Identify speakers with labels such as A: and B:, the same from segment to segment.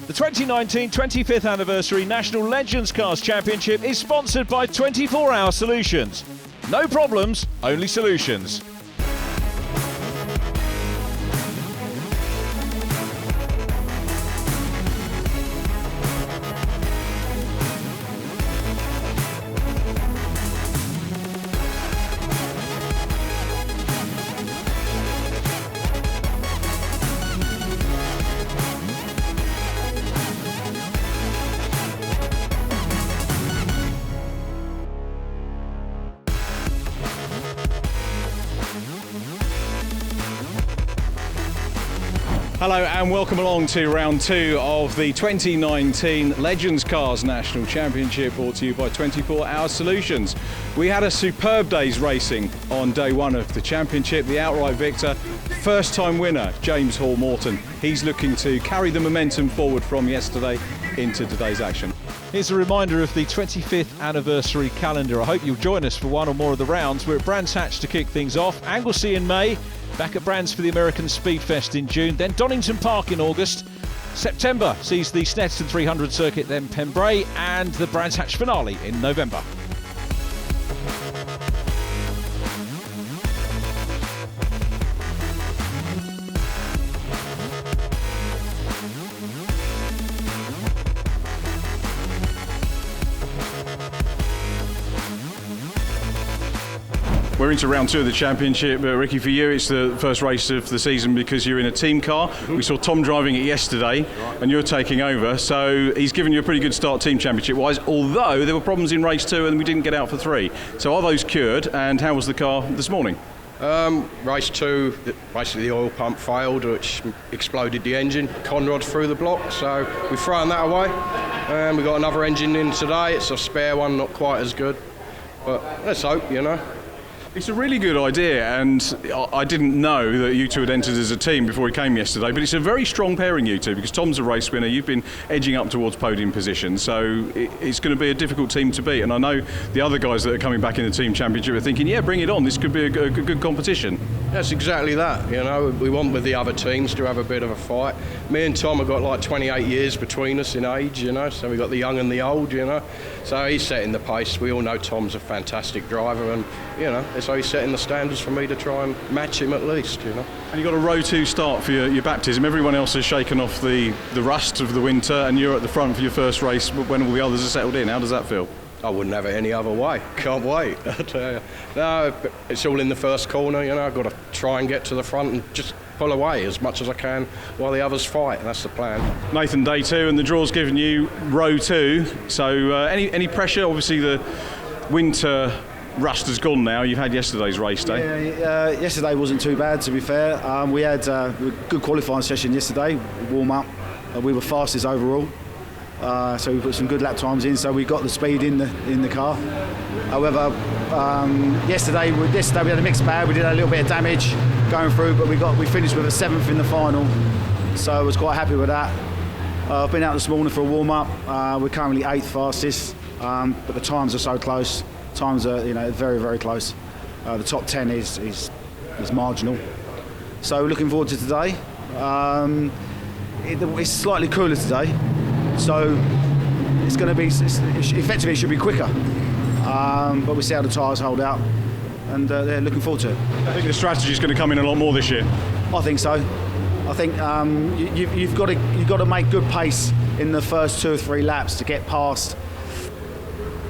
A: The 2019 25th Anniversary National Legends Cars Championship is sponsored by 24 Hour Solutions. No problems, only solutions.
B: Hello and welcome along to round two of the 2019 Legends Cars National Championship, brought to you by 24 Hour Solutions. We had a superb day's racing on day one of the championship. The outright victor, first time winner, James Hall Morton. He's looking to carry the momentum forward from yesterday into today's action.
A: Here's a reminder of the 25th anniversary calendar. I hope you'll join us for one or more of the rounds. We're at Brands Hatch to kick things off, Anglesey in May, back at Brands for the American Speedfest in June, then Donington Park in August. September sees the Snetterton 300 circuit, then Pembrey, and the Brands Hatch finale in November.
B: We're into round two of the championship. Ricky, for you, it's the first race of the season because you're in a team car. We saw Tom driving it yesterday, and you're taking over. So he's given you a pretty good start team championship-wise, although there were problems in race two and we didn't get out for three. So are those cured, and how was the car this morning?
C: Race two, basically the oil pump failed, which exploded the engine. Conrod through the block, so we've thrown that away. And we've got another engine in today. It's a spare one, not quite as good. But let's hope, you know.
B: It's a really good idea, and I didn't know that you two had entered as a team before he came yesterday, but it's a very strong pairing, you two, because Tom's a race winner, you've been edging up towards podium position, so it's going to be a difficult team to beat, and I know the other guys that are coming back in the team championship are thinking, yeah, bring it on, this could be a good competition.
C: That's exactly that, you know, we want with the other teams to have a bit of a fight. Me and Tom have got like 28 years between us in age, you know, so we've got the young and the old, you know, so he's setting the pace. We all know Tom's a fantastic driver, and, you know, so he's setting the standards for me to try and match him at least, you know.
B: And you got a row two start for your baptism. Everyone else has shaken off the rust of the winter, and you're at the front for your first race when all the others are settled in. How does that feel?
C: I wouldn't have it any other way. Can't wait, I tell you. No, it's all in the first corner, you know. I've got to try and get to the front and just pull away as much as I can while the others fight, and that's the plan.
B: Nathan, day two, and the draw's given you row two. So any pressure? Obviously the winter rust has gone now. You've had yesterday's race day.
D: Yeah, yesterday wasn't too bad, to be fair. We had a good qualifying session yesterday, warm up. We were fastest overall, so we put some good lap times in, so we got the speed in the car. However, yesterday we had a mixed bag. We did a little bit of damage going through, but we finished with a 7th in the final, so I was quite happy with that. I've been out this morning for a warm up. We're currently 8th fastest, but the times are so close. Times are, you know, very, very close. The top 10 is marginal. So looking forward to today. It's slightly cooler today, so it's going to be effectively it should be quicker. But we'll see how the tyres hold out, and they're looking forward to it.
B: I think the strategy is going to come in a lot more this year. I
D: think so. I think you've got to make good pace in the first 2 or 3 laps to get past.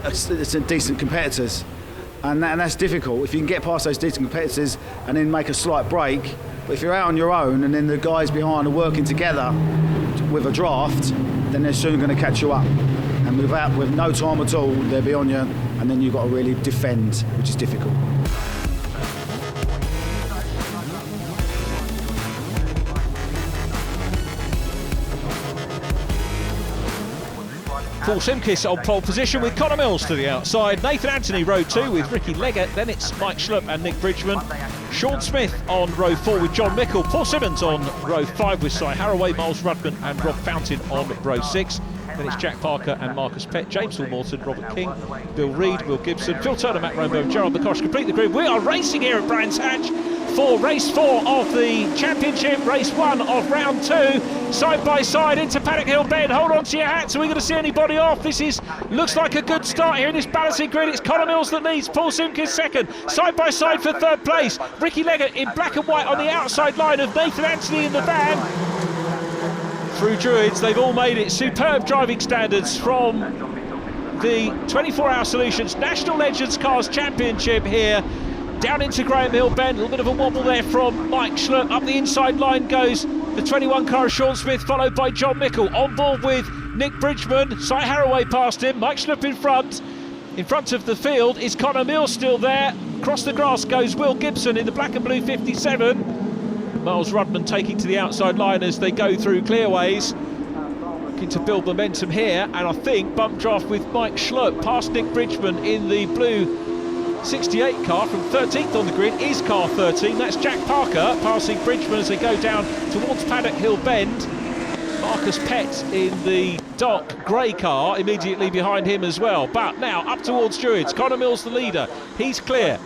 D: It's decent competitors, and that's difficult. If you can get past those decent competitors and then make a slight break, but if you're out on your own and then the guys behind are working together with a draft, then they're soon going to catch you up. And with no time at all, they'll be on you, and then you've got to really defend, which is difficult.
A: Paul Simkis on pole position with Connor Mills to the outside. Nathan Anthony row 2 with Ricky Leggett. Then it's Mike Schlupp and Nick Bridgman. Sean Smith on row 4 with John Mickle. Paul Simmons on row 5 with Si Haraway, Miles Rudman and Rob Fountain on row 6. Then it's Jack Parker and Marcus Pett, James Hall Morton, Robert King, Bill Reid, Will Gibson, Phil Turner, Matt Rombo, Gerald McCosh. Complete the grid. We are racing here at Brands Hatch. for race 4 of the championship, race 1 of round 2. Side by side into Paddock Hill Bend. Hold on to your hats. Are we going to see anybody off? Looks like a good start here in this balancing grid. It's Connor Mills that leads. Paul Simkins second. Side by side for third place. Ricky Leggett in black and white on the outside line of Nathan Anthony in the van. Through Druids, they've all made it. Superb driving standards from the 24-Hour Solutions National Legends Cars Championship here. Down into Graham Hill Bend, a little bit of a wobble there from Mike Schlupp. Up the inside line goes the 21 car of Sean Smith, followed by John Mickle. On board with Nick Bridgman, Cy Haraway past him, Mike Schlupp in front. In front of the field is Connor Mills still there. Across the grass goes Will Gibson in the black and blue 57. Miles Rudman taking to the outside line as they go through clearways. Looking to build momentum here, and I think bump draft with Mike Schlupp past Nick Bridgman in the blue 68 car from 13th on the grid is car 13. That's Jack Parker passing Bridgman as they go down towards Paddock Hill Bend. Marcus Pett in the Doc grey car immediately behind him as well. But now up towards Druids. Connor Mills the leader. He's clear.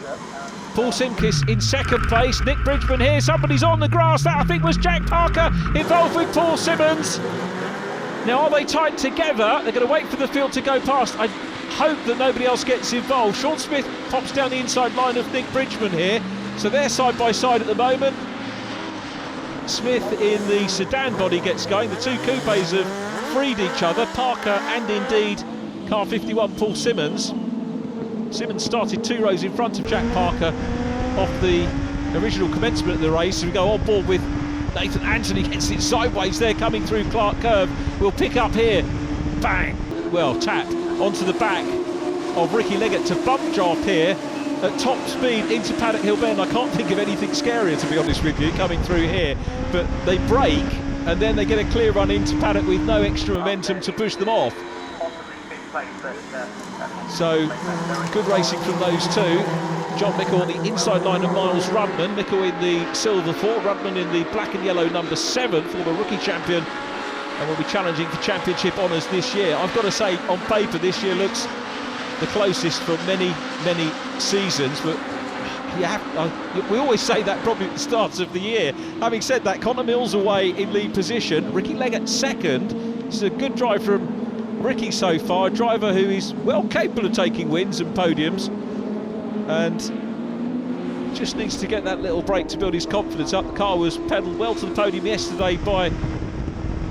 A: Paul Simkis in second place. Nick Bridgman here. Somebody's on the grass. That I think was Jack Parker involved with Paul Simmons. Now are they tied together? They're going to wait for the field to go past. I hope that nobody else gets involved. Sean Smith pops down the inside line of Nick Bridgman here, so they're side by side at the moment. Smith in the sedan body gets going. The two coupes have freed each other, Parker and indeed car 51 Paul Simmons. Simmons started 2 rows in front of Jack Parker off the original commencement of the race. We go on board with Nathan Anthony, gets it sideways there coming through Clark Curve. We'll pick up here, bang, well tapped onto the back of Ricky Leggett to bump draft here at top speed into Paddock Hill Bend. I can't think of anything scarier, to be honest with you, coming through here. But they brake and then they get a clear run into Paddock with no extra momentum to push them off. So good racing from those two. John Mickle on the inside line of Miles Rudman. Mickle in the silver 4, Rudman in the black and yellow number 7, former rookie champion, and will be challenging for championship honours this year. I've got to say, on paper, this year looks the closest for many, many seasons, but we always say that probably at the starts of the year. Having said that, Connor Mills away in lead position, Ricky Leggett second. It's a good drive from Ricky so far, a driver who is well capable of taking wins and podiums, and just needs to get that little break to build his confidence up. The car was pedalled well to the podium yesterday by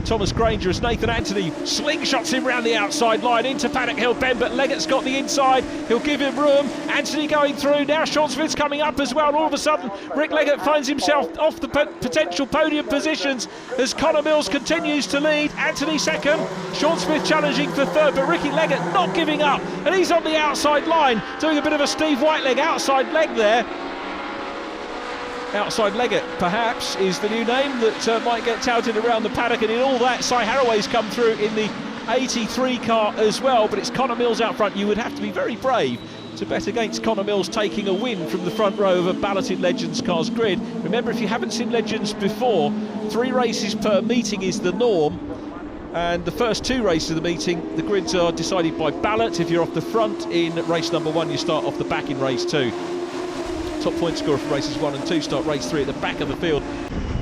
A: Thomas Granger as Nathan Anthony slingshots him round the outside line into Paddock Hill Bend, but Leggett's got the inside. He'll give him room. Anthony going through. Now Sean Smith's coming up as well. And all of a sudden, Rick Leggett finds himself off the potential podium positions as Connor Mills continues to lead. Anthony second. Sean Smith challenging for third, but Ricky Leggett not giving up. And he's on the outside line, doing a bit of a Steve Whiteleg outside leg there. Outside Leggett, perhaps, is the new name that might get touted around the paddock, and in all that, Cy Haraway's come through in the 83 car as well, but it's Connor Mills out front. You would have to be very brave to bet against Connor Mills taking a win from the front row of a balloted Legends Cars grid. Remember, if you haven't seen Legends before, 3 races per meeting is the norm, and the first 2 races of the meeting, the grids are decided by ballot. If you're off the front in race number 1, you start off the back in race 2. Top point scorer for races 1 and 2 start race 3 at the back of the field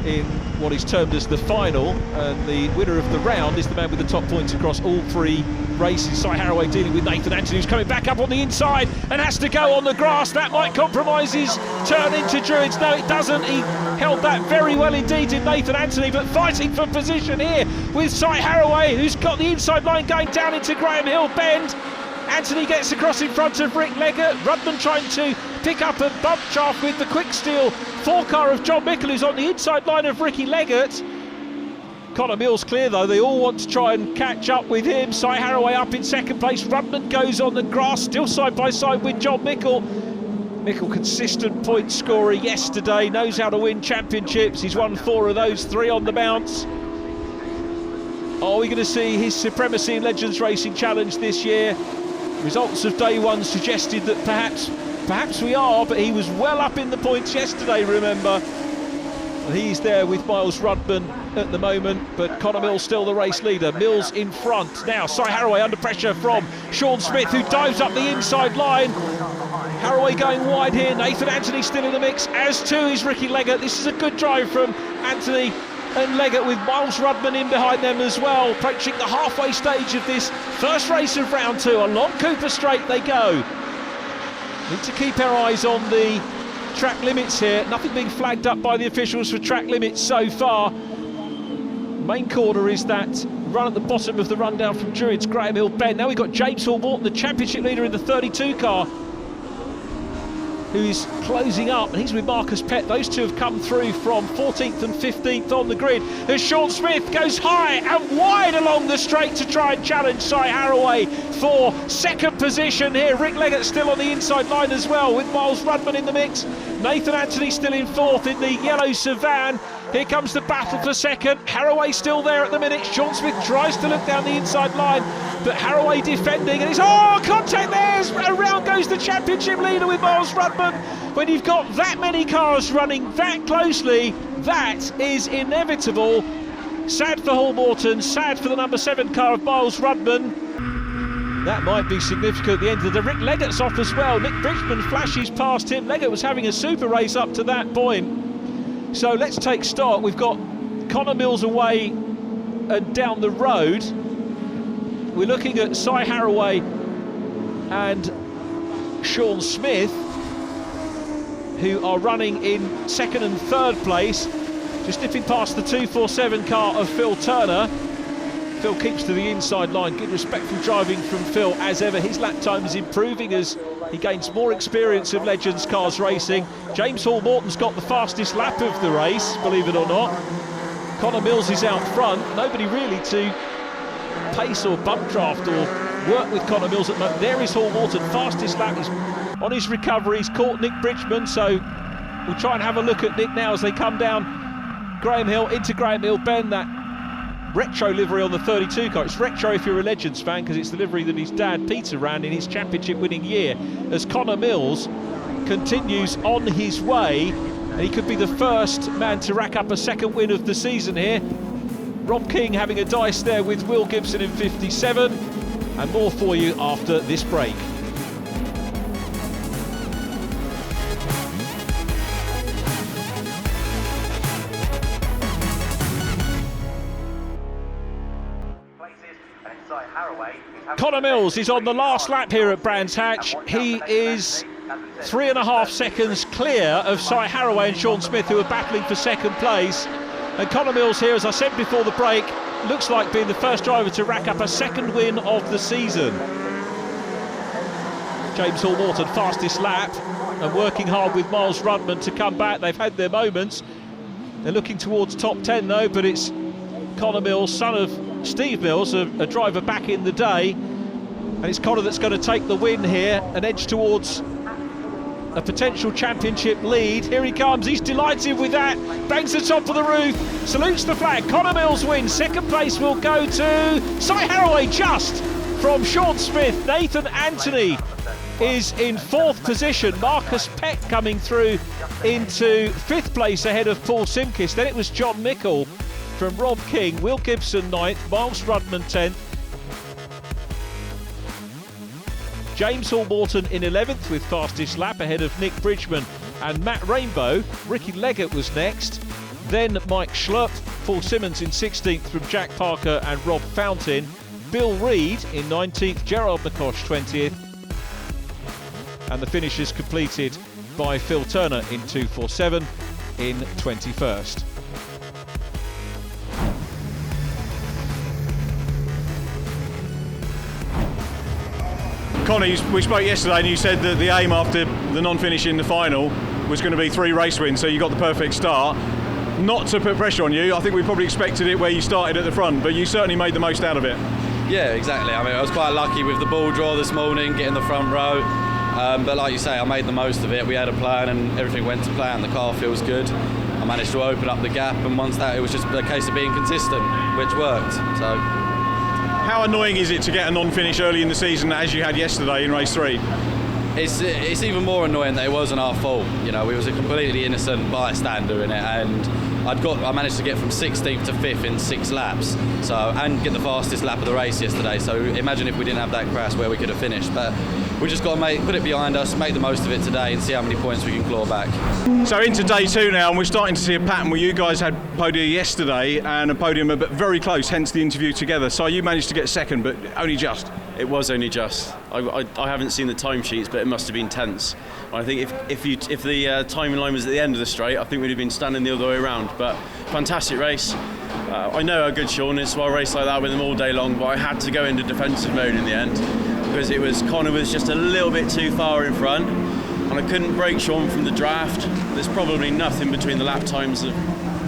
A: in what is termed as the final, and the winner of the round is the man with the top points across all 3 races. Cy Haraway dealing with Nathan Anthony, who's coming back up on the inside and has to go on the grass. That might compromise his turn into Druids. No, it doesn't. He held that very well indeed in Nathan Anthony, but fighting for position here with Cy Haraway, who's got the inside line going down into Graham Hill Bend. Anthony gets across in front of Rick Leggett. Rudman trying to pick up a bump draft with the quick steel 4 car of John Mickle, who's on the inside line of Ricky Leggett. Connor Mills clear though. They all want to try and catch up with him. Cy Haraway up in second place. Rudman goes on the grass, still side by side with John Mickle. Mickle, consistent point scorer yesterday, knows how to win championships. He's won 4 of those, 3 on the bounce. Are we going to see his supremacy in Legends Racing Challenge this year? Results of day 1 suggested that perhaps we are, but he was well up in the points yesterday, remember. And he's there with Miles Rudman at the moment, but Connor Mills still the race leader. Mills in front. Now Cy Haraway under pressure from Sean Smith, who dives up the inside line. Haraway going wide here. Nathan Anthony still in the mix, as too is Ricky Leggett. This is a good drive from Anthony and Leggett, with Miles Rudman in behind them as well, approaching the halfway stage of this first race of round 2. Along Cooper Straight they go. Need to keep our eyes on the track limits here. Nothing being flagged up by the officials for track limits so far. Main corner is that run at the bottom of the rundown from Druids, Graham Hill Bend. Now we've got James Hall Morton, the championship leader in the 32 car, who is closing up, and he's with Marcus Pett. Those two have come through from 14th and 15th on the grid. As Sean Smith goes high and wide along the straight to try and challenge Cy Haraway for second position here. Rick Leggett still on the inside line as well, with Miles Rudman in the mix. Nathan Anthony still in 4th in the yellow Sevan. Here comes the battle for second. Haraway still there at the minute. Sean Smith tries to look down the inside line, but Haraway defending, and it's contact there. Around goes the championship leader with Miles Rudman. When you've got that many cars running that closely, that is inevitable. Sad for Hall Morton, sad for the number 7 car of Miles Rudman. That might be significant at the end of the Rick Leggett's off as well. Nick Bridgman flashes past him. Leggett was having a super race up to that point. So let's take stock. We've got Connor Mills away and down the road. We're looking at Cy Haraway and Sean Smith, who are running in 2nd and 3rd place, just nipping past the 247 car of Phil Turner. Phil keeps to the inside line. Good respectful driving from Phil as ever. His lap time is improving as he gains more experience of Legends cars racing. James Hall Morton's got the fastest lap of the race, believe it or not. Connor Mills is out front. Nobody really to pace or bump draft or work with Connor Mills at the moment. There is Hall Morton, fastest lap. He's on his recovery. He's caught Nick Bridgman, so we'll try and have a look at Nick now as they come down Graham Hill into Graham Hill Bend. That retro livery on the 32 car. It's retro if you're a Legends fan, because it's the livery that his dad Peter ran in his championship winning year, as Connor Mills continues on his way, and he could be the first man to rack up a second win of the season here. Rob King having a dice there with Will Gibson in 57, and more for you after this break. Connor Mills is on the last lap here at Brands Hatch. He is 3.5 seconds clear of Cy Haraway and Sean Smith, who are battling for second place. And Connor Mills here, as I said before the break, looks like being the first driver to rack up a second win of the season. James Hall Morton, fastest lap, and working hard with Miles Rudman to come back. They've had their moments. They're looking towards top 10 though, but it's Connor Mills, son of Steve Mills, a driver back in the day, and it's Connor that's going to take the win here and edge towards a potential championship lead. Here he comes, he's delighted with that, bangs the top of the roof, salutes the flag. Connor Mills wins. Second place will go to Cy Haraway, just from Sean Smith. Nathan Anthony is in 4th position. Marcus Pett coming through into 5th place ahead of Paul Simkis. Then it was John Mickle from Rob King, Will Gibson 9th, Miles Rudman 10th, James Hall Morton in 11th with fastest lap ahead of Nick Bridgman and Matt Rainbow. Ricky Leggett was next, then Mike Schlupp, Paul Simmons in 16th from Jack Parker and Rob Fountain, Bill Reed in 19th, Gerard McCosh 20th, and the finish is completed by Phil Turner in 247 in 21st.
B: Connie, we spoke yesterday and you said that the aim after the non-finish in the final was going to be 3 race wins, so you got the perfect start. Not to put pressure on you, I think we probably expected it where you started at the front, but you certainly made the most out of it.
E: Yeah, exactly. I mean, I was quite lucky with the ball draw this morning, getting the front row. But like you say, I made the most of it. We had a plan and everything went to plan. The car feels good. I managed to open up the gap, and once that, it was just a case of being consistent, which worked. So.
B: How annoying is it to get a non-finish early in the season as you had yesterday in race 3?
E: It's even more annoying that it wasn't our fault. You know, we was a completely innocent bystander in it, and I managed to get from 16th to 5th in 6 laps, and get the fastest lap of the race yesterday. So imagine if we didn't have that crash, where we could have finished. But we just got to put it behind us, make the most of it today, and see how many points we can claw back.
B: So into day 2 now, and we're starting to see a pattern where you guys had podium yesterday and a podium but very close, hence the interview together. So you managed to get second, but only just.
F: It was only just. I haven't seen the timesheets, but it must have been tense. I think if the timing line was at the end of the straight, I think we'd have been standing the other way around. But fantastic race. I know how good Sean is, so I race like that with him all day long. But I had to go into defensive mode in the end because Connor was just a little bit too far in front, and I couldn't break Sean from the draft. There's probably nothing between the lap times of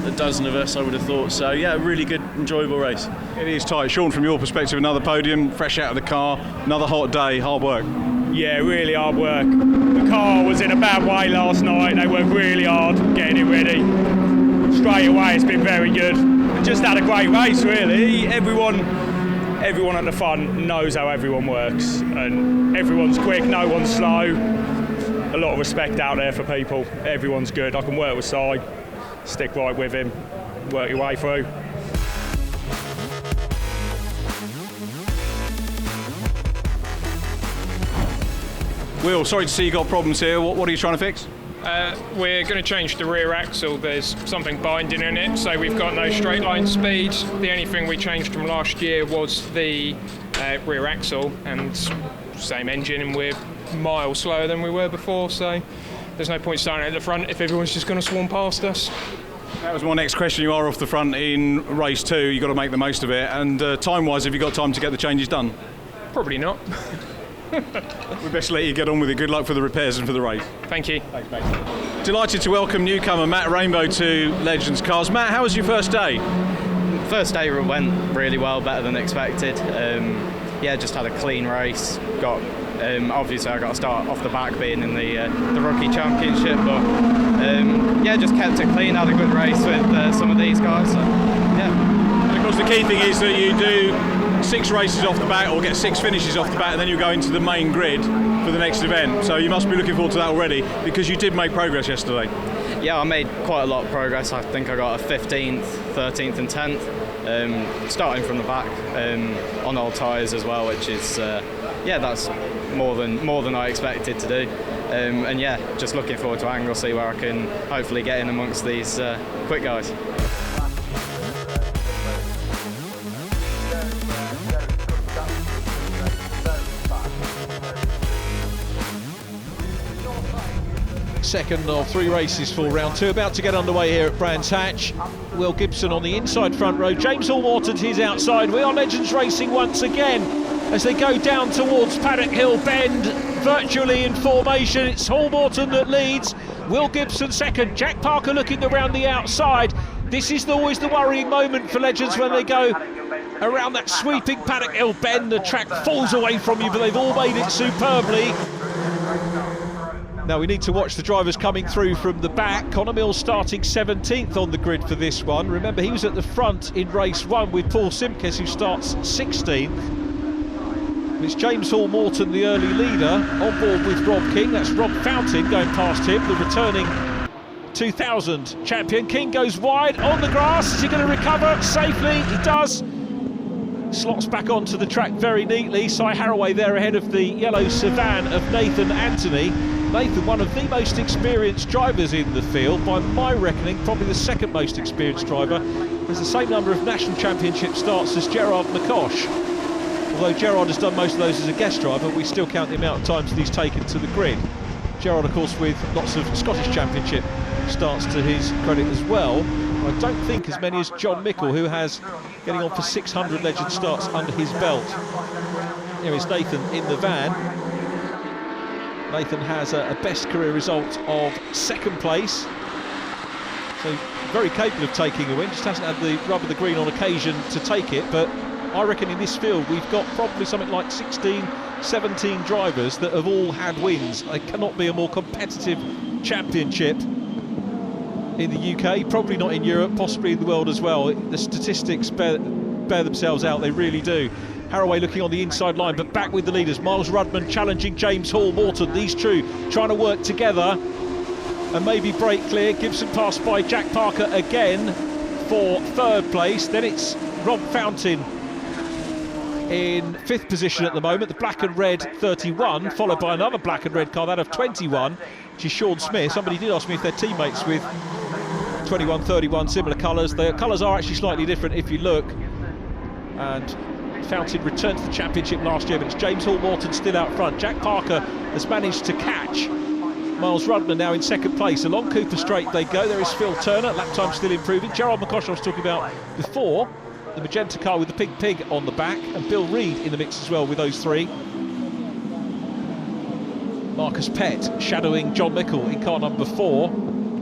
F: a dozen of us, I would have thought. So yeah, really good, enjoyable race.
B: It is tight. Sean, from your perspective, another podium, fresh out of the car, another hot day, hard work.
G: Yeah, really hard work. The car was in a bad way last night. They worked really hard getting it ready. Straight away, it's been very good. Just had a great race, really. Everyone at the front knows how everyone works, and everyone's quick, no one's slow. A lot of respect out there for people. Everyone's good. I can work with Si. Stick right with him, work your way through.
B: Will, sorry to see you got problems here. What are you trying to fix?
H: We're going to change the rear axle. There's something binding in it, so we've got no straight line speed. The only thing we changed from last year was the rear axle, and same engine, and we're miles slower than we were before, so there's no point starting at the front if everyone's just going to swarm past us.
B: That was my next question. You are off the front in race 2. You've got to make the most of it. And time-wise, have you got time to get the changes done?
H: Probably not.
B: We best let you get on with it. Good luck for the repairs and for the race.
H: Thank you.
B: Thanks, mate. Delighted to welcome newcomer Matt Rainbow to Legends Cars. Matt, how was your first day?
I: First day went really well, better than expected. Just had a clean race. Obviously I got to start off the back being in the rookie championship, but just kept it clean, had a good race with some of these guys. So, yeah.
B: And of course the key thing is that you do 6 races off the bat, or get 6 finishes off the bat, and then you go into the main grid for the next event. So you must be looking forward to that already, because you did make progress yesterday.
I: Yeah, I made quite a lot of progress. I think I got a 15th, 13th and 10th, starting from the back on old tyres as well, which is that's more than I expected to do. Just looking forward to Anglesey, where I can hopefully get in amongst these quick guys.
A: Second of 3 races for round 2, about to get underway here at Brands Hatch. Will Gibson on the inside front row, James Hall-Morton his outside. We are Legends Racing once again as they go down towards Paddock Hill Bend, virtually in formation. It's Hall-Morton that leads, Will Gibson second, Jack Parker looking around the outside. This is always the worrying moment for Legends when they go around that sweeping Paddock Hill Bend. The track falls away from you, but they've all made it superbly. Now we need to watch the drivers coming through from the back. Connor Mills starting 17th on the grid for this one. Remember, he was at the front in race 1 with Paul Simkes, who starts 16th. It's James Hall-Morton, the early leader, on board with Rob King. That's Rob Fountain going past him, the returning 2000 champion. King goes wide on the grass. Is he going to recover safely? He does. Slots back onto the track very neatly. Cy Haraway there ahead of the yellow Sedan of Nathan Anthony. Nathan, one of the most experienced drivers in the field, by my reckoning, probably the second most experienced driver. There's the same number of national championship starts as Gerard McCosh. Although Gerard has done most of those as a guest driver, we still count the amount of times that he's taken to the grid. Gerard, of course, with lots of Scottish championship starts to his credit as well. I don't think as many as John Mickle, who has getting on for 600 Legend starts under his belt. Here is Nathan in the van. Nathan has a best career result of 2nd place, so very capable of taking a win, just hasn't had the rub of the green on occasion to take it. But I reckon in this field we've got probably something like 16, 17 drivers that have all had wins. There cannot be a more competitive championship in the UK, probably not in Europe, possibly in the world as well. The statistics bear themselves out, they really do. Haraway looking on the inside line, but back with the leaders. Miles Rudman challenging James Hall-Morton. These two trying to work together. and maybe break clear. Gibson passed by Jack Parker again for third place. Then it's Rob Fountain in fifth position at the moment, the black and red 31, followed by another black and red car, that of 21, which is Sean Smith. Somebody did ask me if they're teammates with 21, 31, similar colours. The colours are actually slightly different if you look. And Fountain returned to the championship last year, but it's James Hall Morton still out front. Jack Parker has managed to catch Miles Rudman now in second place. Along Cooper Straight they go. There is Phil Turner, lap time still improving. Gerard McCosh I was talking about before, the magenta car with the Pink Pig on the back, and Bill Reid in the mix as well with those three. Marcus Pett shadowing John Mickle in car number 4.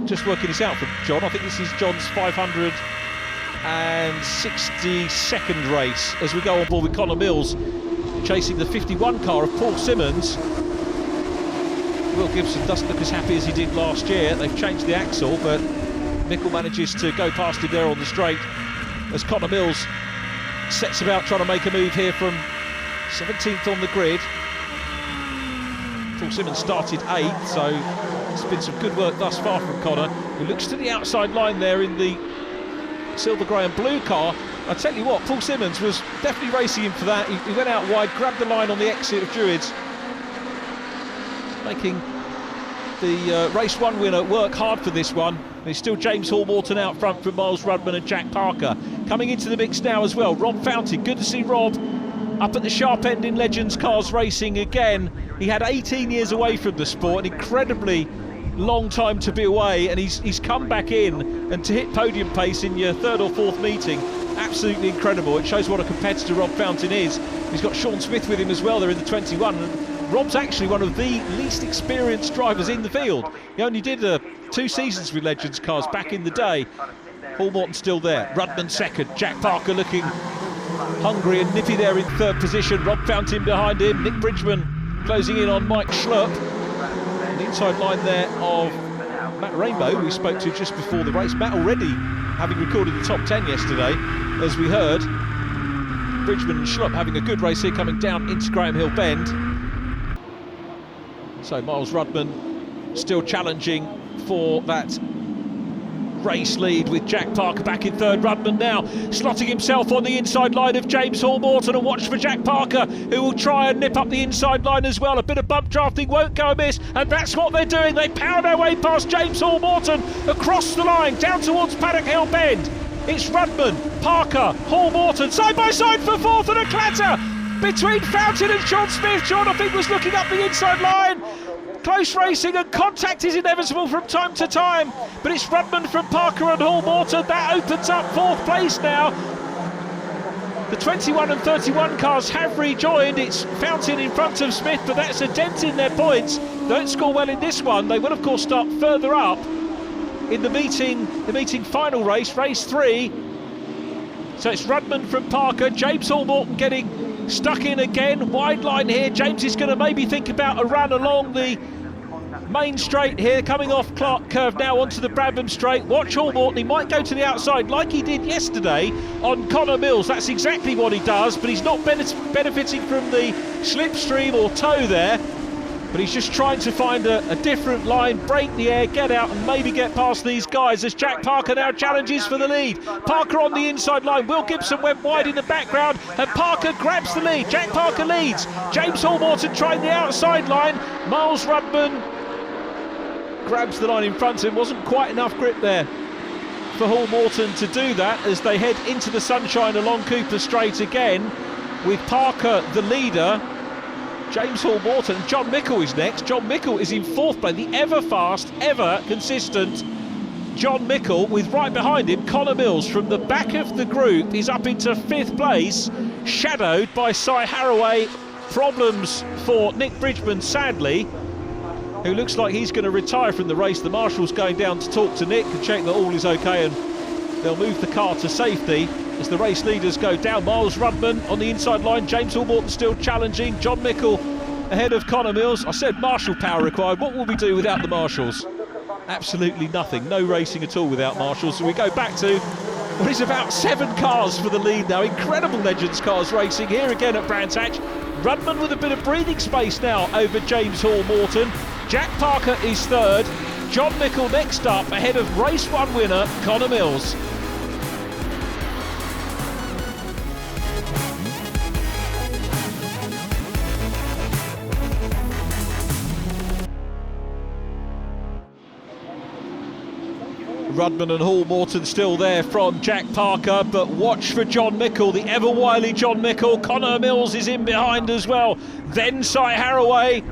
A: Just working this out for John. I think this is John's 562nd race as we go on board with Connor Mills chasing the 51 car of Paul Simmons. Will Gibson doesn't look as happy as he did last year. They've changed the axle, but Mickle manages to go past him there on the straight as Connor Mills sets about trying to make a move here from 17th on the grid. Paul Simmons started 8th, so it's been some good work thus far from Connor, who looks to the outside line there in the silver, grey and blue car. I tell you what, Paul Simmons was definitely racing him for that. He went out wide, grabbed the line on the exit of Druids, making the race 1 winner work hard for this one. There's still James Hall Morton out front from Miles Rudman and Jack Parker. Coming into the mix now as well, Rob Fountain. Good to see Rob up at the sharp end in Legends Cars Racing again. He had 18 years away from the sport, an incredibly long time to be away, and he's come back in, and to hit podium pace in your 3rd or 4th meeting, absolutely incredible. It shows what a competitor Rob Fountain is. He's got Sean Smith with him as well. They're in the 21, and Rob's actually one of the least experienced drivers in the field. He only did 2 seasons with Legends Cars back in the day. Hall Morton still there, Rudman second, Jack Parker looking hungry and nippy there in 3rd position. Rob Fountain behind him, Nick Bridgman closing in on Mike Schlupp. The inside line there of Matt Rainbow, who we spoke to just before the race. Matt already having recorded the top 10 yesterday, as we heard. Bridgman and Schlupp having a good race here, coming down into Graham Hill Bend. So Miles Rudman still challenging for that race lead with Jack Parker back in 3rd. Rudman now slotting himself on the inside line of James Hall Morton, and watch for Jack Parker, who will try and nip up the inside line as well. A bit of bump drafting won't go amiss, and that's what they're doing. They power their way past James Hall Morton across the line down towards Paddock Hill Bend. It's Rudman, Parker, Hall Morton side by side for 4th, and a clatter between Fountain and Sean Smith. Sean, I think, was looking up the inside line. Close racing, and contact is inevitable from time to time, but it's Rudman from Parker and Hall Morton. That opens up 4th place now. The 21 and 31 cars have rejoined. It's Fountain in front of Smith, but that's a dent in their points. Don't score well in this one. They will of course start further up in the meeting final race 3. So it's Rudman from Parker, James Hall Morton getting stuck in again, wide line here. James is going to maybe think about a run along the main straight here, coming off Clark Curve now onto the Brabham straight. Watch Hall Morton, he might go to the outside like he did yesterday on Connor Mills. That's exactly what he does, but he's not benefiting from the slipstream or tow there, but he's just trying to find a different line, break the air, get out and maybe get past these guys as Jack Parker now challenges for the lead. Parker on the inside line, Will Gibson went wide in the background and Parker grabs the lead. Jack Parker leads, James Hall Morton trying the outside line. Miles Rudman grabs the line in front of him. Wasn't quite enough grip there for Hall Morton to do that as they head into the sunshine along Cooper Straight again, with Parker the leader, James Hall Morton. John Mickle is next. John Mickle is in 4th place, the ever fast, ever consistent John Mickle, with right behind him Connor Mills from the back of the group. He's up into 5th place, shadowed by Cy Haraway. Problems for Nick Bridgman, sadly, who looks like he's going to retire from the race. The marshal's going down to talk to Nick and check that all is okay, and they'll move the car to safety as the race leaders go down. Miles Rudman on the inside line, James Hall Morton still challenging, John Mickle ahead of Connor Mills. I said marshal power required. What will we do without the marshals? Absolutely nothing. No racing at all without marshals. So we go back to what is about 7 cars for the lead now. Incredible Legends Cars Racing here again at Brands Hatch. Rudman with a bit of breathing space now over James Hall Morton. Jack Parker is 3rd. John Mickle next up, ahead of race 1 winner Connor Mills. Rudman and Hall Morton still there from Jack Parker, but watch for John Mickle, the ever wily John Mickle. Connor Mills is in behind as well. Then Cy Haraway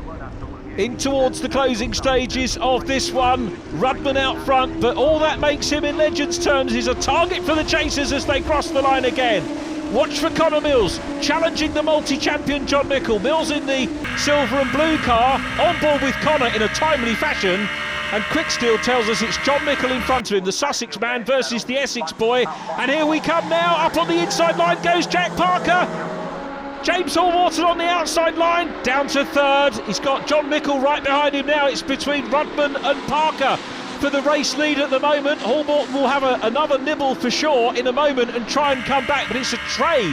A: in towards the closing stages of this one. Rudman out front, but all that makes him in Legends terms is a target for the chasers as they cross the line again. Watch for Connor Mills, challenging the multi-champion John Mickle. Mills in the silver and blue car, on board with Connor in a timely fashion. And Quicksteel tells us it's John Mickle in front of him, the Sussex man versus the Essex boy. And here we come now, up on the inside line goes Jack Parker. James Hall Morton on the outside line, down to third. He's got John Mickle right behind him now. It's between Rudman and Parker for the race lead at the moment. Hall Morton will have another nibble for sure in a moment and try and come back, but it's a train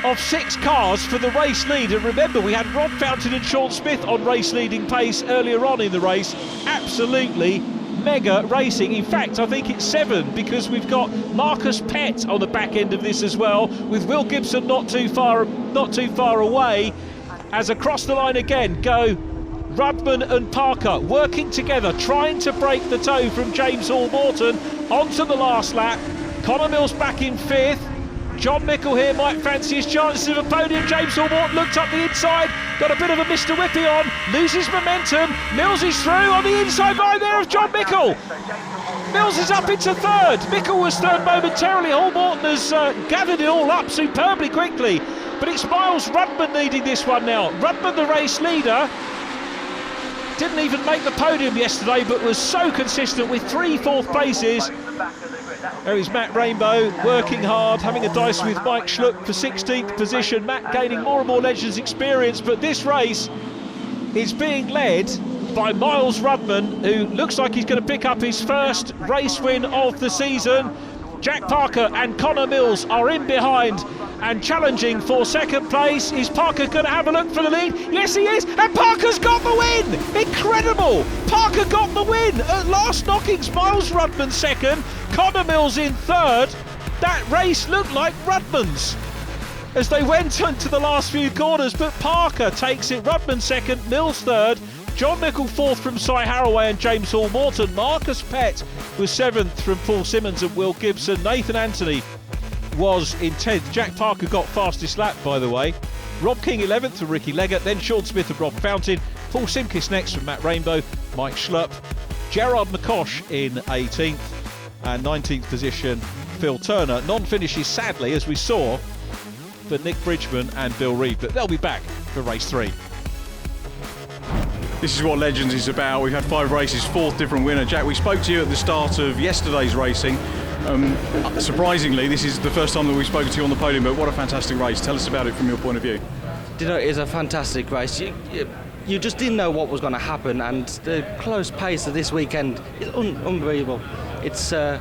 A: of 6 cars for the race lead. And remember, we had Rob Fountain and Sean Smith on race leading pace earlier on in the race. Absolutely mega racing. In fact, I think it's 7 because we've got Marcus Pett on the back end of this as well, with Will Gibson not too far away. As across the line again go Rudman and Parker, working together, trying to break the toe from James Hall Morton onto the last lap. Connor Mills back in 5th. John Mickle here might fancy his chances of a podium. James Hall Morton looked up the inside, got a bit of a Mr. Whippy on, loses momentum. Mills is through on the inside line there of John Mickle. Mills is up into 3rd. Mickle was 3rd momentarily. Hall Morton has gathered it all up superbly quickly. But it's Miles Rudman leading this one now. Rudman, the race leader, didn't even make the podium yesterday, but was so consistent with 3 fourth places. There is Matt Rainbow working hard, having a dice with Mike Schluck for 16th position. Matt gaining more and more Legends experience, but this race is being led by Miles Rudman, who looks like he's going to pick up his first race win of the season. Jack Parker and Connor Mills are in behind and challenging for 2nd place. Is Parker going to have a look for the lead? Yes, he is, and Parker's got the win! Incredible! Parker got the win at last knockings. Miles Rudman 2nd, Connor Mills in 3rd. That race looked like Rudman's as they went into the last few corners, but Parker takes it. Rudman 2nd, Mills 3rd. John Mickle 4th from Cy Haraway and James Hall Morton. Marcus Pett was 7th from Paul Simmons and Will Gibson. Nathan Anthony was in 10th. Jack Parker got fastest lap, by the way. Rob King 11th from Ricky Leggett, then Sean Smith and Rob Fountain. Paul Simkis next from Matt Rainbow, Mike Schlupp. Gerard McCosh in 18th, and 19th position Phil Turner. Non-finishes, sadly, as we saw, for Nick Bridgman and Bill Reid, but they'll be back for race 3.
B: This is what Legends is about. We've had 5 races, 4th different winner. Jack, we spoke to you at the start of yesterday's racing. Surprisingly, this is the first time that we've spoken to you on the podium, but what a fantastic race. Tell us about it from your point of view.
J: You know, it's a fantastic race. You just didn't know what was going to happen, and the close pace of this weekend is unbelievable. It's a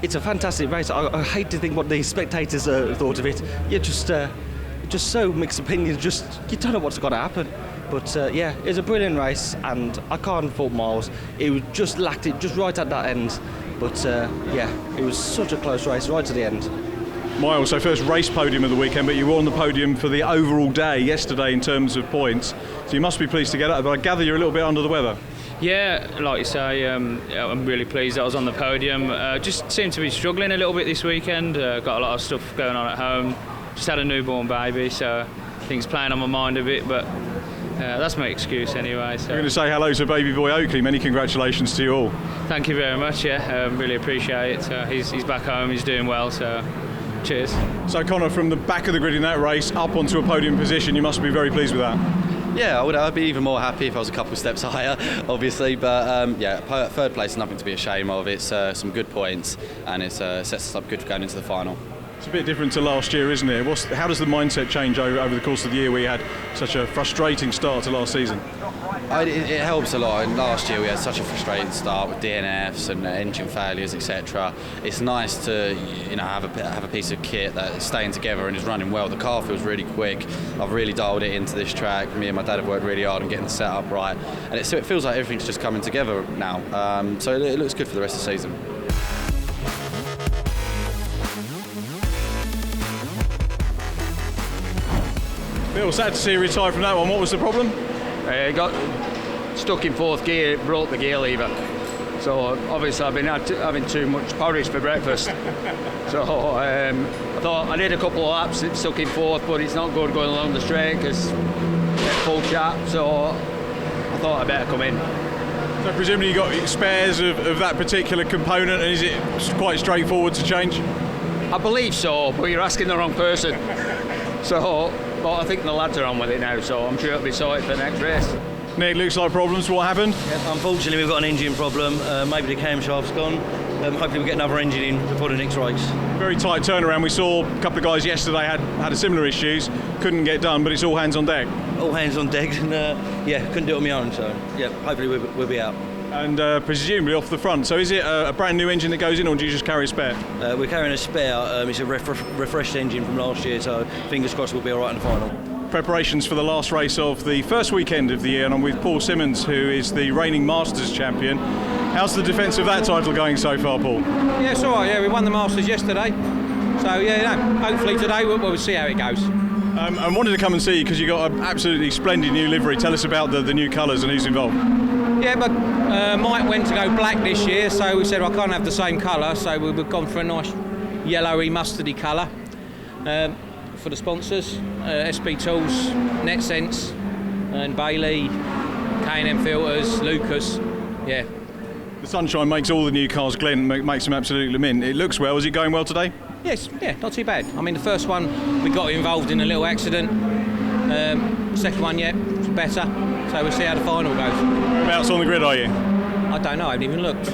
J: fantastic race. I hate to think what the spectators thought of it. You're just so mixed opinions. You don't know what's going to happen. But yeah, it's a brilliant race, and I can't fault Miles. It just lacked it just right at that end. But yeah, it was such a close race right to the end.
B: Miles, so first race podium of the weekend, but you were on the podium for the overall day yesterday in terms of points. So you must be pleased to get up, but I gather you're a little bit under the weather.
K: Yeah, like you say, I'm really pleased I was on the podium. Just seemed to be struggling a little bit this weekend. Got a lot of stuff going on at home. Just had a newborn baby, so things playing on my mind a bit, but that's my excuse anyway. So.
B: I'm going to say hello to baby boy Oakley. Many congratulations to you all.
K: Thank you very much. Yeah, really appreciate it. He's back home. He's doing well. So, cheers.
B: So Connor, from the back of the grid in that race up onto a podium position, you must be very pleased with that.
E: Yeah, I'd be even more happy if I was a couple of steps higher, obviously. But yeah, 3rd place is nothing to be ashamed of. It's some good points, and it sets us up good for going into the final.
B: It's a bit different to last year, isn't it? How does the mindset change over the course of the year where you had such a frustrating start to last season?
E: It helps a lot. And last year we had such a frustrating start with DNFs and engine failures, etc. It's nice to have a piece of kit that is staying together and is running well. The car feels really quick. I've really dialed it into this track. Me and my dad have worked really hard on getting the setup right, and it feels like everything's just coming together now. So it looks good for the rest of the season.
B: Bill, sad to see you retire from that one. What was the problem?
L: Got stuck in fourth gear, broke the gear lever. So obviously I've been having too much porridge for breakfast. So I thought I did a couple of laps, it's stuck in fourth, but it's not good going along the straight because get full chap. So I thought I'd better come in.
B: So presumably you got spares of that particular component, and is it quite straightforward to change?
L: I believe so, but you're asking the wrong person. So, but I think the lads are on with it now, so I'm sure it'll be sorted for the next race.
B: Nick, looks like problems. What happened?
M: Yeah, unfortunately, we've got an engine problem. Maybe the camshaft's gone. Hopefully, we'll get another engine in before the next race.
B: Very tight turnaround. We saw a couple of guys yesterday had a similar issues. Couldn't get done, but it's all hands on deck.
M: All hands on deck, and couldn't do it on my own. So, yeah, hopefully we'll be out.
B: And presumably off the front. So, is it a brand new engine that goes in, or do you just carry a spare?
M: We're carrying a spare. It's a refreshed engine from last year, so fingers crossed we'll be all right in the final.
B: Preparations for the last race of the first weekend of the year, and I'm with Paul Simmons, who is the reigning Masters champion. How's the defence of that title going so far, Paul?
N: Yeah, it's all right. Yeah, we won the Masters yesterday, so yeah, hopefully today we'll see how it goes.
B: I wanted to come and see you because you got an absolutely splendid new livery. Tell us about the new colours and who's involved.
N: Yeah, but Mike went to go black this year, so we said, well, I can't have the same colour, so we've gone for a nice yellowy mustardy colour. For the sponsors, SB Tools, NetSense, and Bailey, K&M Filters, Lucas, yeah.
B: The sunshine makes all the new cars glint, makes them absolutely mint. It looks well. Is it going well today?
N: Yes, yeah, not too bad. I mean, the first one, we got involved in a little accident. Second one, yeah, it's better. So we'll see how the final goes.
B: Whereabouts on the grid are you?
N: I don't know, I haven't even looked.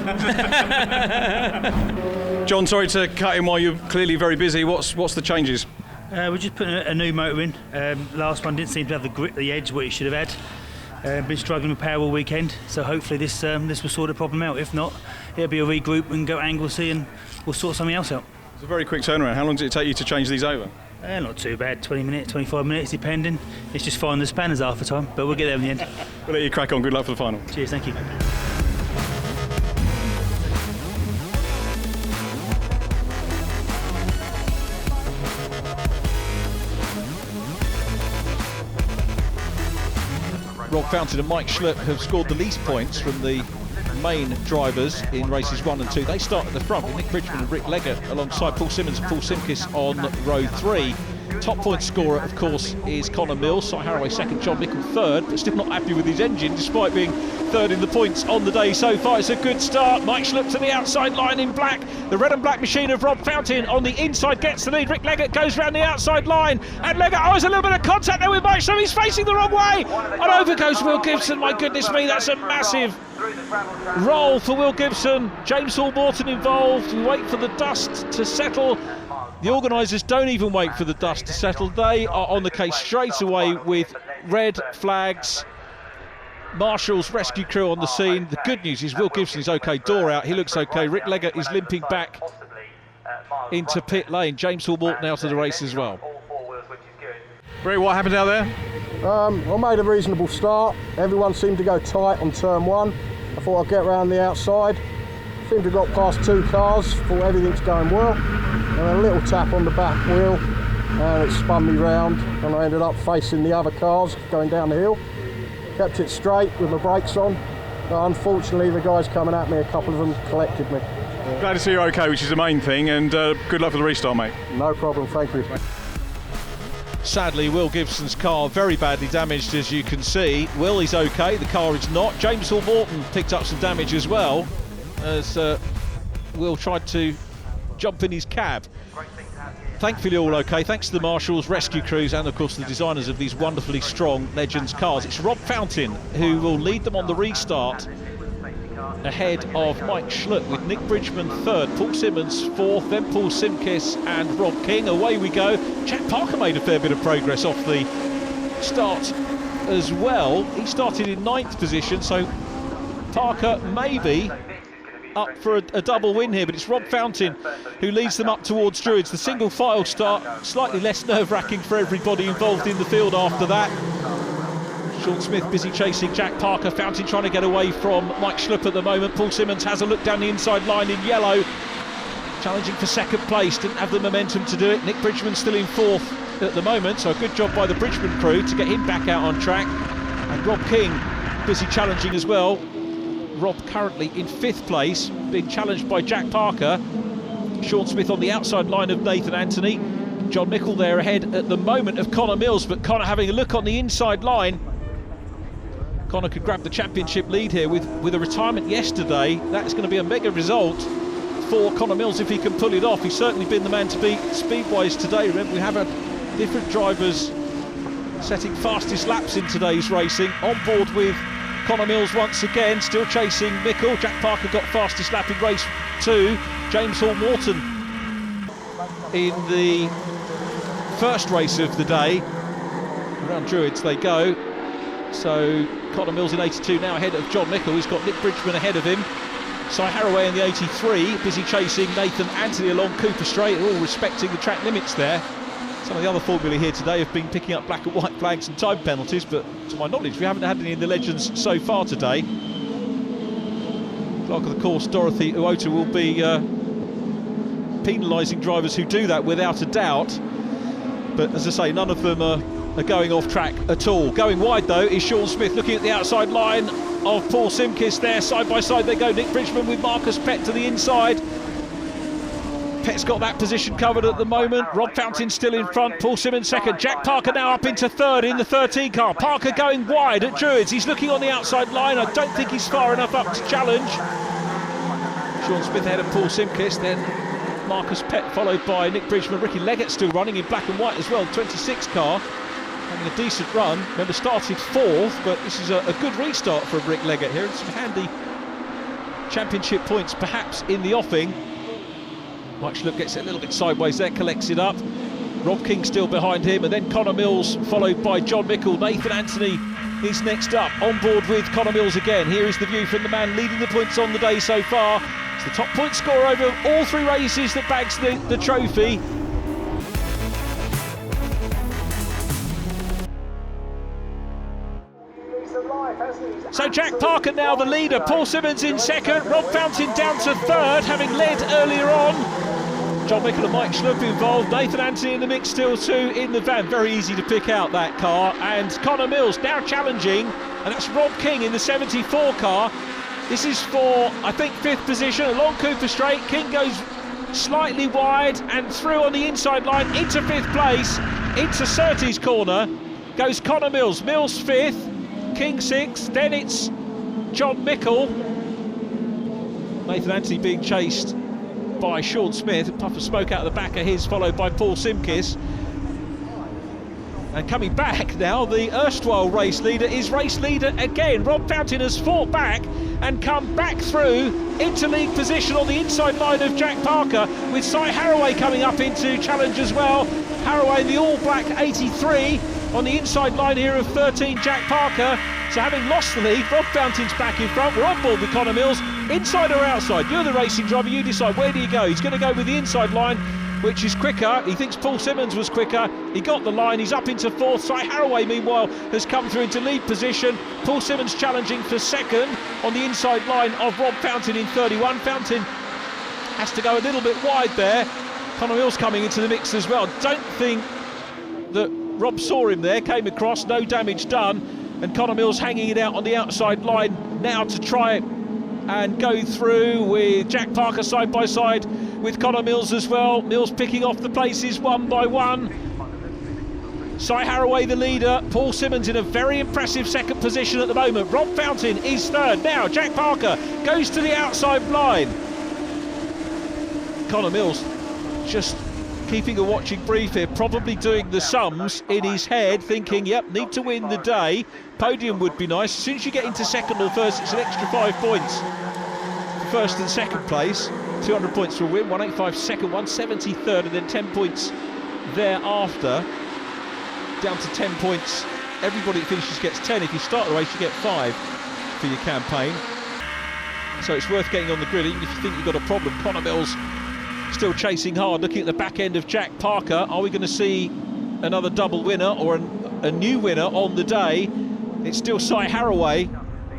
B: John, sorry to cut in while you're clearly very busy. What's the changes?
O: We're just putting a new motor in. Last one didn't seem to have the grip, the edge what it should have had. Been struggling with power all weekend, so hopefully this will sort the problem out. If not, it'll be a regroup and go Anglesey and we'll sort something else out.
B: It's a very quick turnaround. How long does it take you to change these over?
O: Not too bad, 20 minutes, 25 minutes depending. It's just finding the spanners half the time, but we'll get there in the end.
B: We'll let you crack on. Good luck for the final.
O: Cheers, thank you.
A: Rob Fountain and Mike Schlupp have scored the least points from the main drivers in races 1 and 2. They start at the front with Nick Bridgman and Rick Leggett alongside Paul Simmons and Paul Simkis on row 3. Top point scorer, of course, is Connor Mills. Si Haraway second, John Nicol third, but still not happy with his engine despite being third in the points on the day so far. It's a good start. Mike Schlupp to the outside line in black. The red and black machine of Rob Fountain on the inside gets the lead. Rick Leggett goes round the outside line, and Leggett, there's a little bit of contact there with Mike Schlupp. He's facing the wrong way, and over goes Will Gibson. My goodness me, that's a massive roll for Will Gibson. James Hall-Morton involved. We wait for the dust to settle. The organisers don't even wait for the dust to settle. They are on the case straight away with red flags. Marshall's rescue crew on the scene. The good news is Will Gibson is okay, door out, he looks okay. Rick Leggett is limping back into pit lane. James Hall-Morton out of the race as well.
B: Ray, what happened out there?
P: I made a reasonable start. Everyone seemed to go tight on turn 1. I thought I'd get around the outside. Seemed to have got past 2 cars, thought everything's going well. And a little tap on the back wheel and it spun me round and I ended up facing the other cars going down the hill. Kept it straight with my brakes on, but unfortunately the guys coming at me, a couple of them collected me.
B: Glad to see you're okay, which is the main thing, and good luck for the restart, mate.
P: No problem, thank you.
A: Sadly, Will Gibson's car very badly damaged, as you can see. Will is okay, the car is not. James Hall-Morton picked up some damage as well, as Will tried to jump in his cab. Thankfully all okay, thanks to the marshals, rescue crews and of course the designers of these wonderfully strong Legends cars. It's Rob Fountain who will lead them on the restart ahead of Mike Schlupp, with Nick Bridgman third, Paul Simmons fourth, then Paul Simkis and Rob King. Away we go. Jack Parker made a fair bit of progress off the start as well. He started in 9th position, so Parker maybe up for a double win here, but it's Rob Fountain who leads them up towards Druids. The single file start, slightly less nerve-wracking for everybody involved in the field after that. Sean Smith busy chasing Jack Parker. Fountain trying to get away from Mike Schlupp at the moment. Paul Simmons has a look down the inside line in yellow, challenging for second place. Didn't have the momentum to do it. Nick Bridgman still in 4th at the moment, so a good job by the Bridgman crew to get him back out on track. And Rob King busy challenging as well. Rob currently in 5th place, being challenged by Jack Parker. Sean Smith on the outside line of Nathan Anthony. John Mickle there ahead at the moment of Connor Mills, but Connor having a look on the inside line. Connor could grab the championship lead here with a retirement yesterday. That's going to be a mega result for Connor Mills if he can pull it off. He's certainly been the man to beat speed-wise today. Remember, we have different drivers setting fastest laps in today's racing. On board with Connor Mills once again, still chasing Mickle. Jack Parker got fastest lap in race 2. James Hall-Morton in the first race of the day. Around Druids they go. So Connor Mills in 82 now ahead of John Mickle. He's got Nick Bridgman ahead of him. Cy Harraway in the 83, busy chasing Nathan Anthony along Cooper Straight, all respecting the track limits there. Some of the other Formula here today have been picking up black and white flags and time penalties, but to my knowledge we haven't had any in the Legends so far today. Clerk of the course Dorothy Uota will be penalising drivers who do that without a doubt, but as I say, none of them are going off track at all. Going wide though is Sean Smith, looking at the outside line of Paul Simkis there. Side by side they go. Nick Bridgman with Marcus Pett to the inside. Pett's got that position covered at the moment. Rob Fountain still in front. Paul Simmons second. Jack Parker now up into 3rd in the 13 car. Parker going wide at Druids. He's looking on the outside line. I don't think he's far enough up to challenge. Sean Smith ahead of Paul Simkis, then Marcus Pett followed by Nick Bridgman. Ricky Leggett still running in black and white as well. 26 car. Having a decent run. Remember, started 4th, but this is a good restart for Rick Leggett here, and some handy championship points perhaps in the offing. Mike Schlupp gets it a little bit sideways there, collects it up. Rob King still behind him, and then Connor Mills followed by John Mickle. Nathan Anthony is next up, on board with Connor Mills again. Here is the view from the man leading the points on the day so far. It's the top point scorer over all 3 races that bags the trophy. So Jack Parker now the leader, Paul Simmons in 2nd, Rob Fountain down to 3rd, having led earlier on. John Mickle and Mike Schlupp involved, Nathan Anthony in the mix still 2 in the van. Very easy to pick out that car, and Connor Mills now challenging, and that's Rob King in the 74 car. This is for, I think, 5th position along Cooper Straight. King goes slightly wide and through on the inside line into 5th place, into Surtees corner goes Connor Mills. Mills 5th, King 6th, then it's John Mickle. Nathan Anthony being chased by Sean Smith. A puff of smoke out of the back of his, followed by Paul Simkis. And coming back now, the erstwhile race leader is race leader again. Rob Fountain has fought back and come back through into league position on the inside line of Jack Parker, with Cy Harraway coming up into challenge as well. Harraway in the all-black 83 on the inside line here of 13 Jack Parker. So having lost the lead, Rob Fountain's back in front. We're on board with Connor Mills. Inside or outside? You're the racing driver, you decide. Where do you go? He's going to go with the inside line, which is quicker. He thinks Paul Simmons was quicker. He got the line, he's up into 4th. Cy Harraway, meanwhile, has come through into lead position. Paul Simmons challenging for 2nd on the inside line of Rob Fountain in 31. Fountain has to go a little bit wide there. Connor Mills coming into the mix as well. Don't think that Rob saw him there, came across, no damage done. And Connor Mills hanging it out on the outside line now to try and go through with Jack Parker side by side with Connor Mills as well. Mills picking off the places one by one. Cy Harraway the leader, Paul Simmons in a very impressive 2nd position at the moment. Rob Fountain is 3rd. Now Jack Parker goes to the outside line. Connor Mills just keeping a watching brief here, probably doing the sums in his head, thinking, yep, need to win the day. Podium would be nice. As soon as you get into 2nd or 1st, it's an extra 5 points. 1st and 2nd place, 200 points for a win, 185 2nd, 170 3rd, and then 10 points thereafter. Down to 10 points everybody that finishes gets 10. If you start the race, you get 5 for your campaign. So it's worth getting on the grid, even if you think you've got a problem. Connor Mills still chasing hard, looking at the back end of Jack Parker. Are we going to see another double winner or a new winner on the day? It's still Cy Haraway.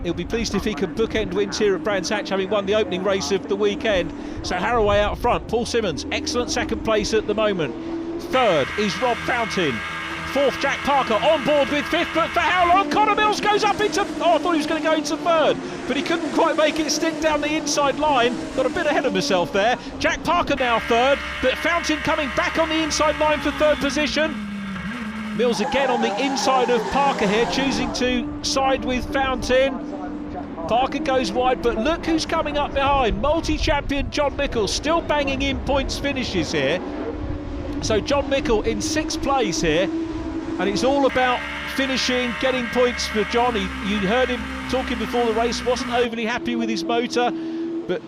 A: He'll be pleased if he can bookend wins here at Brands Hatch, having won the opening race of the weekend. So Haraway out front. Paul Simmons, excellent second place at the moment. Third is Rob Fountain. Fourth, Jack Parker on board with fifth, but for how long? Connor Mills goes up into... Oh, I thought he was going to go into third, but he couldn't quite make it stick down the inside line. Got a bit ahead of himself there. Jack Parker now third, but Fountain coming back on the inside line for third position. Mills again on the inside of Parker here, choosing to side with Fountain. Parker goes wide, but look who's coming up behind. Multi-champion John Mickle still banging in points finishes here. So John Mickle in 6th place here. And it's all about finishing, getting points for John. You heard him talking before the race, wasn't overly happy with his motor, but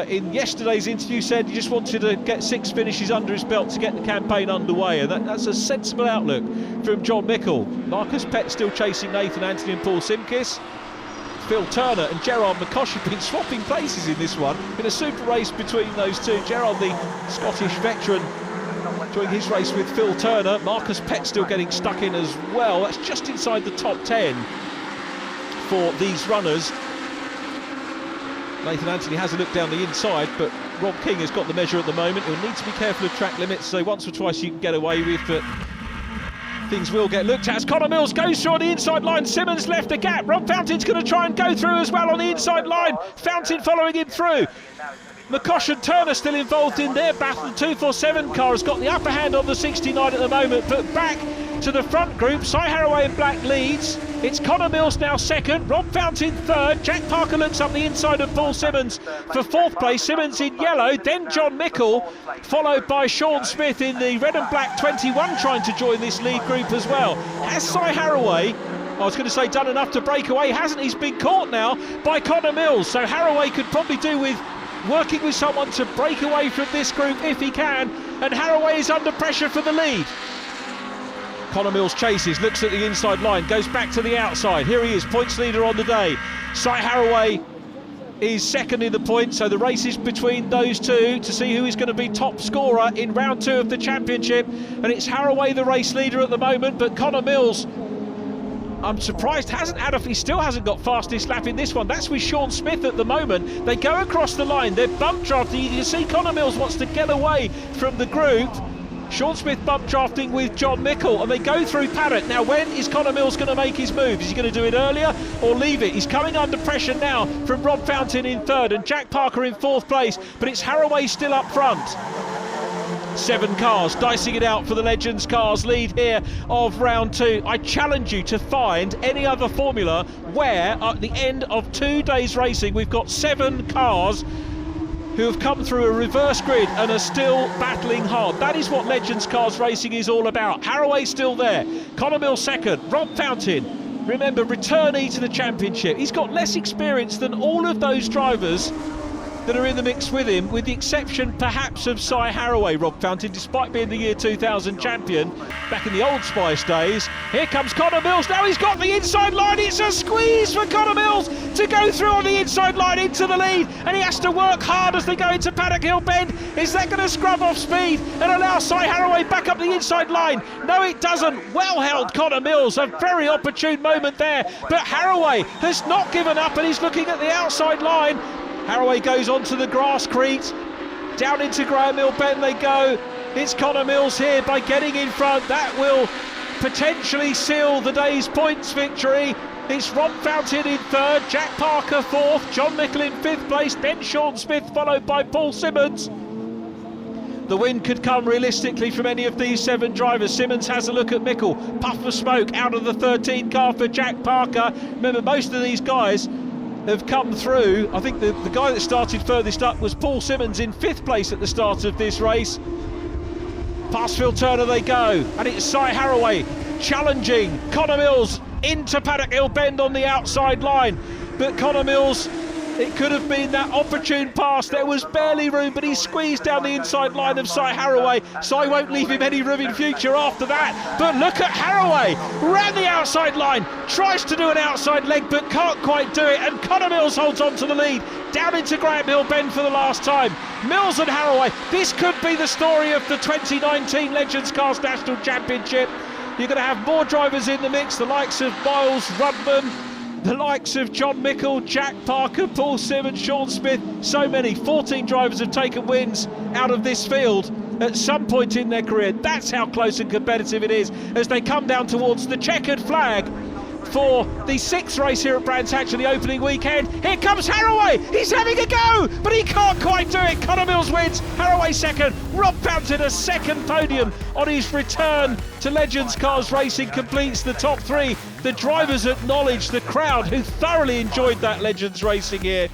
A: in yesterday's interview said he just wanted to get 6 finishes under his belt to get the campaign underway, and that's a sensible outlook from John Mickle. Marcus Pett still chasing Nathan Anthony and Paul Simkis. Phil Turner and Gerard McCosh have been swapping places in this one. Been a super race between those two. Gerard, the Scottish veteran, doing his race with Phil Turner. Marcus Pett still getting stuck in as well. That's just inside the top 10 for these runners. Nathan Anthony has a look down the inside, but Rob King has got the measure at the moment. He'll need to be careful of track limits, so once or twice you can get away with, but things will get looked at as Connor Mills goes through on the inside line. Simmons left a gap. Rob Fountain's going to try and go through as well on the inside line. Fountain following him through. McCosh and Turner still involved in their battle. The 247 car has got the upper hand on the 69 at the moment, but back to the front group. Cy Haraway in black leads. It's Connor Mills now second, Rob Fountain third. Jack Parker looks up the inside of Paul Simmons for 4th place. Simmons in yellow, then John Mickle, followed by Sean Smith in the red and black 21 trying to join this lead group as well. Has Cy Haraway, I was going to say done enough to break away? Hasn't. He's been caught now by Connor Mills, so Haraway could probably do with working with someone to break away from this group if he can, and Haraway is under pressure for the lead. Connor Mills chases, looks at the inside line, goes back to the outside. Here he is, points leader on the day. Cy Haraway is second in the points, so the race is between those two to see who is going to be top scorer in round 2 of the championship, and it's Haraway the race leader at the moment, but Connor Mills, I'm surprised he still hasn't got fastest lap in this one. That's with Sean Smith at the moment. They go across the line, they're bump drafting. You can see Connor Mills wants to get away from the group. Sean Smith bump drafting with John Mickle, and they go through paddock. Now, when is Connor Mills going to make his move? Is he going to do it earlier or leave it? He's coming under pressure now from Rob Fountain in third and Jack Parker in 4th place, but it's Haraway still up front. 7 cars dicing it out for the Legends Cars lead here of round 2. I challenge you to find any other formula where at the end of 2 days racing we've got 7 cars who have come through a reverse grid and are still battling hard. That is what Legends Cars racing is all about. Haraway still there, Connor Mills second, Rob Fountain, remember, returnee to the championship. He's got less experience than all of those drivers that are in the mix with him, with the exception perhaps of Cy Haraway. Rob Fountain, despite being the year 2000 champion back in the Old Spice days. Here comes Connor Mills, now he's got the inside line. It's a squeeze for Connor Mills to go through on the inside line into the lead, and he has to work hard as they go into Paddock Hill Bend. Is that going to scrub off speed and allow Cy Haraway back up the inside line? No, it doesn't. Well held, Connor Mills, a very opportune moment there, but Haraway has not given up and he's looking at the outside line. Haraway goes onto the grasscrete, down into Graham Hill Bend they go. It's Connor Mills here by getting in front. That will potentially seal the day's points victory. It's Rob Fountain in third, Jack Parker fourth, John Mickle in 5th place, then Sean Smith followed by Paul Simmons. The win could come realistically from any of these 7 drivers. Simmons has a look at Mickle, puff of smoke out of the 13 car for Jack Parker. Remember, most of these guys have come through. I think the guy that started furthest up was Paul Simmons in 5th place at the start of this race. Past Phil Turner they go, and it's Cy Haraway challenging Connor Mills into Paddock Hill Bend on the outside line, but Connor Mills It could have been that opportune pass. There was barely room, but he squeezed down the inside line of Cy Haraway. Cy won't leave him any room in future after that. But look at Haraway, ran the outside line, tries to do an outside leg, but can't quite do it. And Connor Mills holds on to the lead, down into Graham Hill Bend for the last time. Mills and Haraway, this could be the story of the 2019 Legends Cars National Championship. You're going to have more drivers in the mix, the likes of Miles Rudman, the likes of John Mickle, Jack Parker, Paul Simmons, Sean Smith, so many. 14 drivers have taken wins out of this field at some point in their career. That's how close and competitive it is as they come down towards the checkered flag for the 6th race here at Brands Hatch in the opening weekend. Here comes Haraway, he's having a go, but he can't quite do it. Connor Mills wins, Haraway second. Rob Fountain a second podium on his return to Legends Cars Racing, completes the top 3. The drivers acknowledge the crowd who thoroughly enjoyed that Legends Racing here.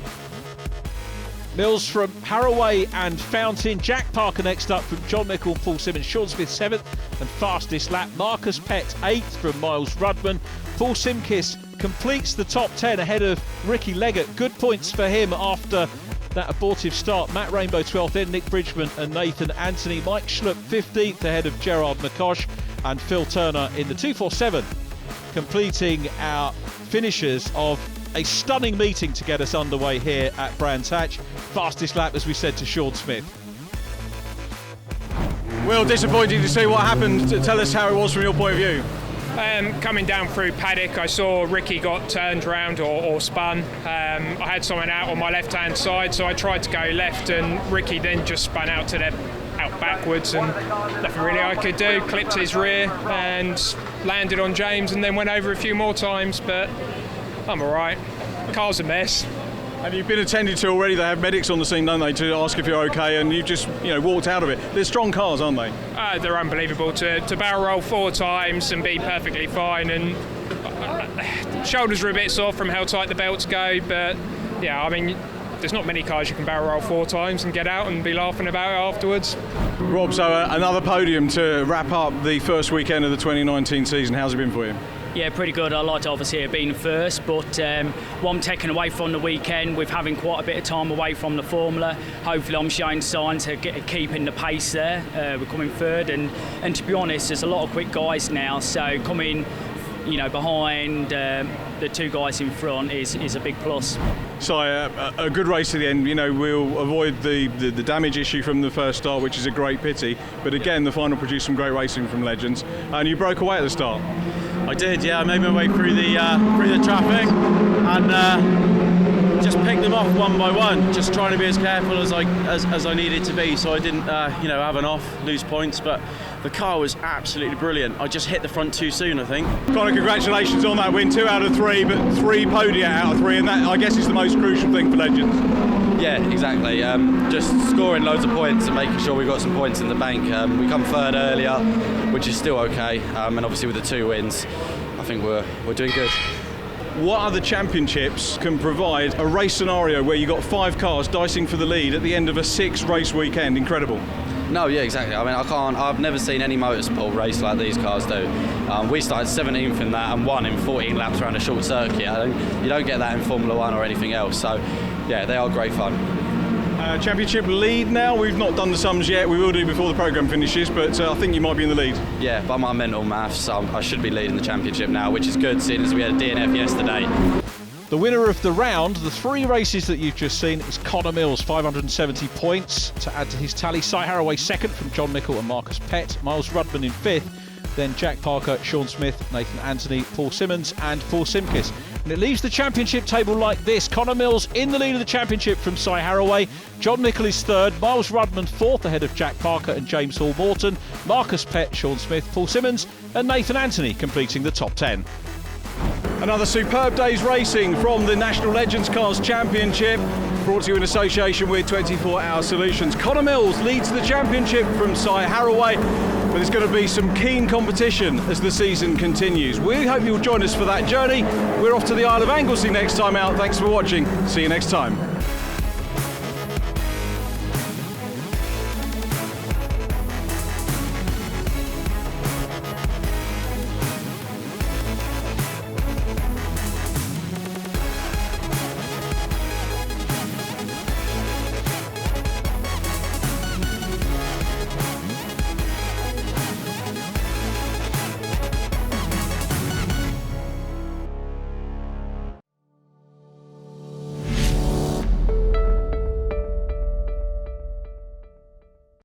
A: Mills from Haraway and Fountain. Jack Parker next up from John Mickle and Paul Simmons. Sean Smith 7th and fastest lap. Marcus Pett 8th from Miles Rudman. Paul Simkis completes the top 10 ahead of Ricky Leggett. Good points for him after that abortive start. Matt Rainbow 12th, then Nick Bridgman and Nathan Anthony. Mike Schlupp 15th ahead of Gerard McCosh, and Phil Turner in the 247, completing our finishers of a stunning meeting to get us underway here at Brands Hatch. Fastest lap, as we said, to Sean Smith.
B: Will, disappointing to see what happened. Tell us how it was from your point of view.
H: Coming down through paddock, I saw Ricky got turned round or spun. I had someone out on my left-hand side, so I tried to go left, and Ricky then just spun out backwards, and nothing really I could do. Clipped his rear and landed on James, and then went over a few more times, but I'm all right. Car's a mess.
B: And you've been attended to already. They have medics on the scene, don't they, to ask if you're okay, and you've just walked out of it. They're strong cars, aren't they?
H: They're unbelievable. To barrel roll 4 times and be perfectly fine, and shoulders are a bit sore from how tight the belts go, but yeah, I mean, there's not many cars you can barrel roll 4 times and get out and be laughing about it afterwards.
B: Rob, so another podium to wrap up the first weekend of the 2019 season. How's it been for you?
Q: Yeah, pretty good. I like to obviously have been first, but what I'm taking away from the weekend, with having quite a bit of time away from the Formula, hopefully I'm showing signs of keeping the pace there. We're coming third, and to be honest, there's a lot of quick guys now, so coming behind the 2 guys in front is a big plus.
B: So a good race to the end. We'll avoid the damage issue from the first start, which is a great pity, but again the final produced some great racing from Legends, and you broke away at the start.
F: I did, yeah. I made my way through the traffic and just picked them off one by one, just trying to be as careful as I needed to be, so I didn't have an off, lose points. But the car was absolutely brilliant. I just hit the front too soon, I think.
B: Connor, congratulations on that win. 2 out of 3, but 3 podia out of 3, and that, I guess, is the most crucial thing for Legends.
E: Yeah, exactly. Just scoring loads of points and making sure we got some points in the bank. We come third earlier, which is still okay, and obviously with the 2 wins, I think we're doing good.
B: What other championships can provide a race scenario where you got 5 cars dicing for the lead at the end of a 6-race weekend? Incredible.
E: No, yeah, exactly. I mean, I've never seen any motorsport race like these cars do. We started 17th in that and won in 14 laps around a short circuit. You don't get that in Formula 1 or anything else. So, yeah, they are great fun.
B: Championship lead now. We've not done the sums yet. We will do before the programme finishes, but I think you might be in the lead.
E: Yeah, by my mental maths, I should be leading the championship now, which is good, seeing as we had a DNF yesterday.
A: The winner of the round, the 3 races that you've just seen, is Connor Mills, 570 points to add to his tally. Cy Haraway second from John Mickle and Marcus Pett. Miles Rudman in 5th. Then Jack Parker, Sean Smith, Nathan Anthony, Paul Simmons and Paul Simkis. And it leaves the championship table like this. Connor Mills in the lead of the championship from Cy Haraway. John Mickle is 3rd. Miles Rudman 4th ahead of Jack Parker and James Hall Morton. Marcus Pett, Sean Smith, Paul Simmons and Nathan Anthony completing the top 10.
B: Another superb day's racing from the National Legends Cars Championship, brought to you in association with 24 Hour Solutions. Connor Mills leads the championship from Cy Haraway, but there's going to be some keen competition as the season continues. We hope you'll join us for that journey. We're off to the Isle of Anglesey next time out. Thanks for watching. See you next time.